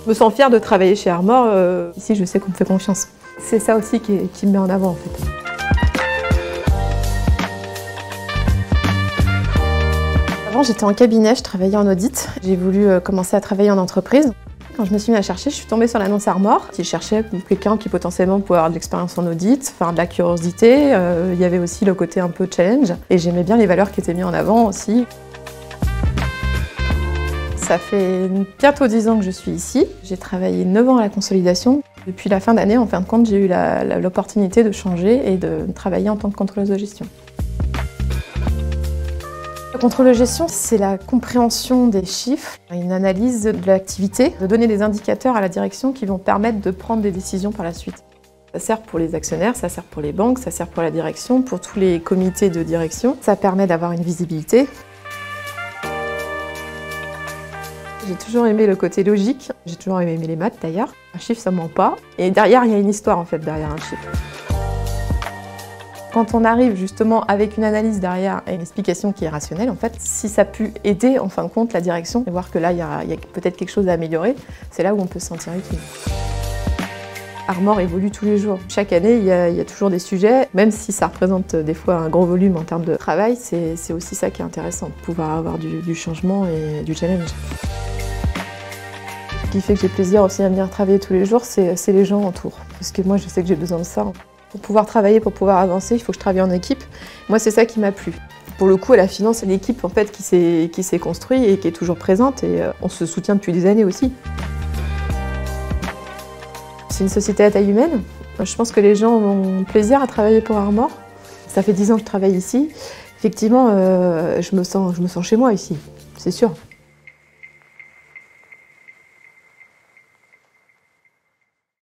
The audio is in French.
Je me sens fière de travailler chez Armor. Ici, je sais qu'on me fait confiance. C'est ça aussi qui me met en avant, en fait. Avant, j'étais en cabinet, je travaillais en audit. J'ai voulu commencer à travailler en entreprise. Quand je me suis mis à chercher, je suis tombée sur l'annonce Armor, qui cherchait quelqu'un qui potentiellement pouvait avoir de l'expérience en audit, faire de la curiosité. Il y avait aussi le côté un peu challenge. Et j'aimais bien les valeurs qui étaient mises en avant aussi. Ça fait bientôt 10 ans que je suis ici. J'ai travaillé 9 ans à la consolidation. Depuis la fin d'année, en fin de compte, j'ai eu l'opportunité de changer et de travailler en tant que contrôleuse de gestion. Le contrôle de gestion, c'est la compréhension des chiffres, une analyse de l'activité, de donner des indicateurs à la direction qui vont permettre de prendre des décisions par la suite. Ça sert pour les actionnaires, ça sert pour les banques, ça sert pour la direction, pour tous les comités de direction. Ça permet d'avoir une visibilité. J'ai toujours aimé le côté logique, j'ai toujours aimé les maths d'ailleurs. Un chiffre, ça ne ment pas. Et derrière, il y a une histoire en fait, derrière un chiffre. Quand on arrive justement avec une analyse derrière et une explication qui est rationnelle, en fait, si ça a pu aider en fin de compte la direction et voir que là, il y a peut-être quelque chose à améliorer, c'est là où on peut se sentir utile. Armor évolue tous les jours. Chaque année, il y a toujours des sujets, même si ça représente des fois un gros volume en termes de travail, c'est aussi ça qui est intéressant, de pouvoir avoir du changement et du challenge. Ce qui fait que j'ai plaisir aussi à venir travailler tous les jours, c'est les gens autour. Parce que moi, je sais que j'ai besoin de ça. Pour pouvoir travailler, pour pouvoir avancer, il faut que je travaille en équipe. Moi, c'est ça qui m'a plu. Pour le coup, à la finance, c'est une équipe en fait, qui s'est construite et qui est toujours présente. Et on se soutient depuis des années aussi. C'est une société à taille humaine. Je pense que les gens ont plaisir à travailler pour Armor. Ça fait 10 ans que je travaille ici. Effectivement, je me sens chez moi ici, c'est sûr.